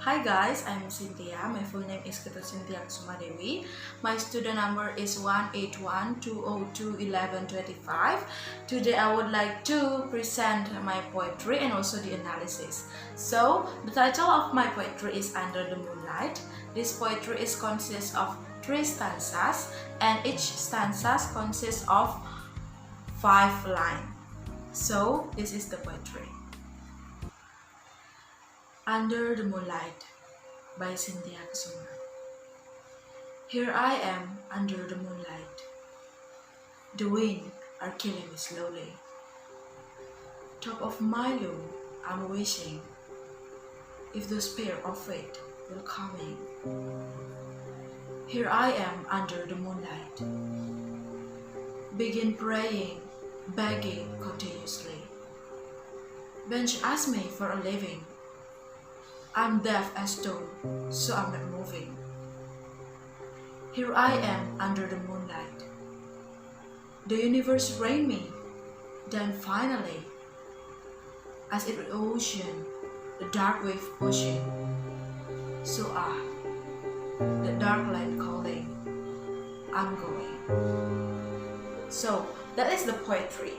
Hi guys, I'm Sintia. My full name is Ketut Sintia Dewi. My student number is 181-202-1125. Today I would like to present my poetry and also the analysis. So, the title of my poetry is Under the Moonlight. This poetry consists of 3 stanzas and each stanza consists of 5 lines. So, this is the poetry. Under the Moonlight by Sintia Kesuma. Here I am under the moonlight. The wind are killing me slowly. Top of my loom, I'm wishing if the spirit of fate will coming. Here I am under the moonlight. Begin praying, begging continuously. Bench asked me for a living. I'm deaf as stone, so I'm not moving. Here I am under the moonlight. The universe rained me, then finally, as it ocean, the dark wave pushing. So the dark light calling, I'm going. So that is the poetry.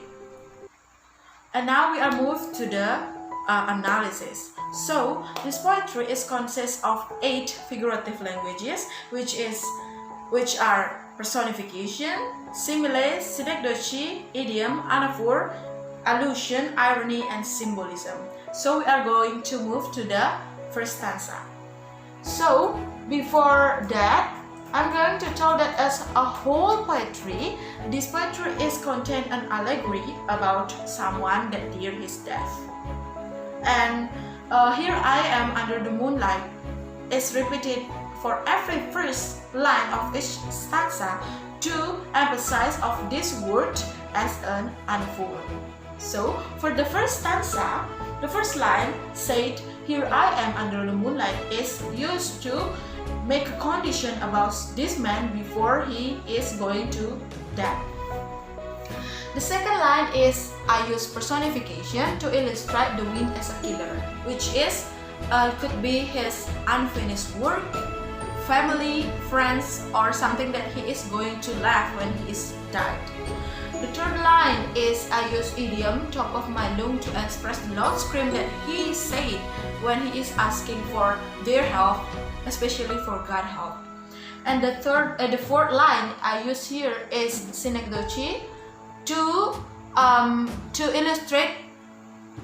And now we are moved to the analysis. So this poetry consists of 8 figurative languages, which are personification, simile, synecdoche, idiom, anaphor, allusion, irony, and symbolism. So we are going to move to the first stanza. So before that, I'm going to tell that as a whole poetry, this poetry contained an allegory about someone that feared his death. And here I am under the moonlight is repeated for every first line of each stanza to emphasize of this word as an anaphor. So for the first stanza, the first line said, "Here I am under the moonlight" is used to make a condition about this man before he is going to die. The second line is I use personification to illustrate the wind as a killer, which could be his unfinished work, family, friends, or something that he is going to laugh when he is died. The third line is I use idiom, top of my lung, to express the loud scream that he said when he is asking for their help, especially for God help. And the fourth line I use here is synecdoche, to illustrate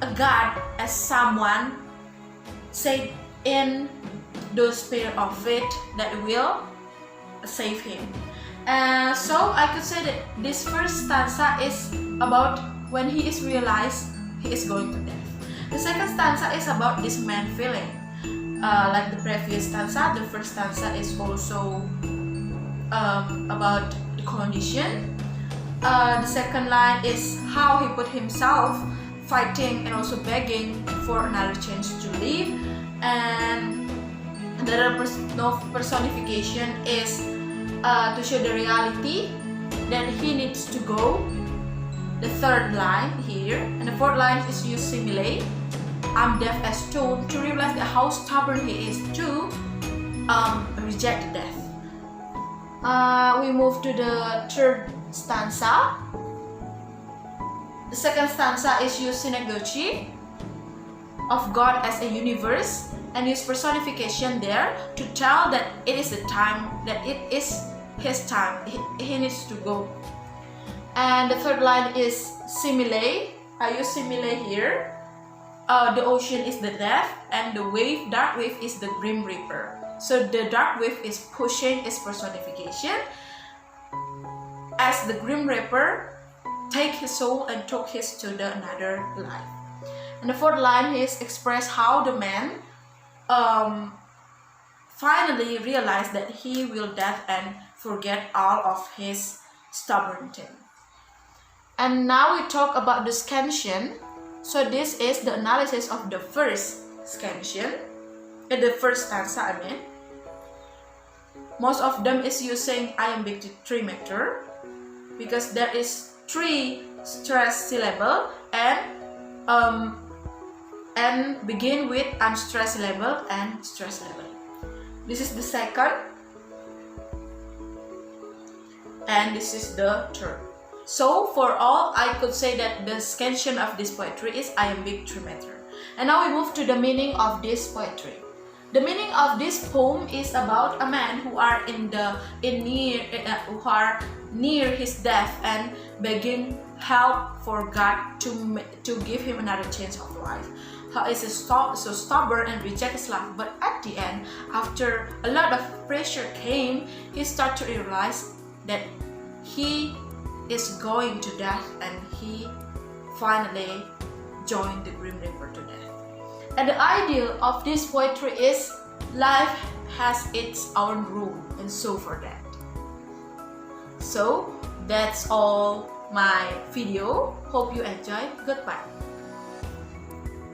a God as someone said in the spirit of faith that will save him. So I could say that this first stanza is about when he is realized he is going to death. The second stanza is about this man feeling. Like the previous stanza, the first stanza is also about the condition. The second line is how he put himself fighting and also begging for another chance to live. And the other personification is to show the reality that he needs to go. The third line here, and the fourth line is use simile. I'm deaf as stone, to realize that how stubborn he is to reject death. We move to the third stanza. The second stanza is use synecdoche of God as a universe and use personification there to tell that it is the time, that it is his time, he needs to go. And the third line is simile. I use simile here. The ocean is the death and the dark wave is the grim reaper. So the dark wave is pushing its personification as the grim reaper take his soul and took his to the another life. And the fourth line is express how the man finally realized that he will die and forget all of his stubbornity. And now we talk about the scansion. So this is the analysis of the first scansion, the first stanza I mean. Most of them is using iambic trimeter because there is 3 stressed syllable and and begin with unstressed level and stress level. This is the second, and this is the third. So for all, I could say that the scansion of this poetry is iambic trimeter. And now we move to the meaning of this poetry. The meaning of this poem is about a man who are near his death and begging help for God to give him another chance of life. He is so stubborn and reject his life, but at the end, after a lot of pressure came, he started to realize that he is going to death, and he finally joined the grim reaper to death. And the idea of this poetry is life has its own rule, and so for that. So that's all my video. Hope you enjoy. Goodbye.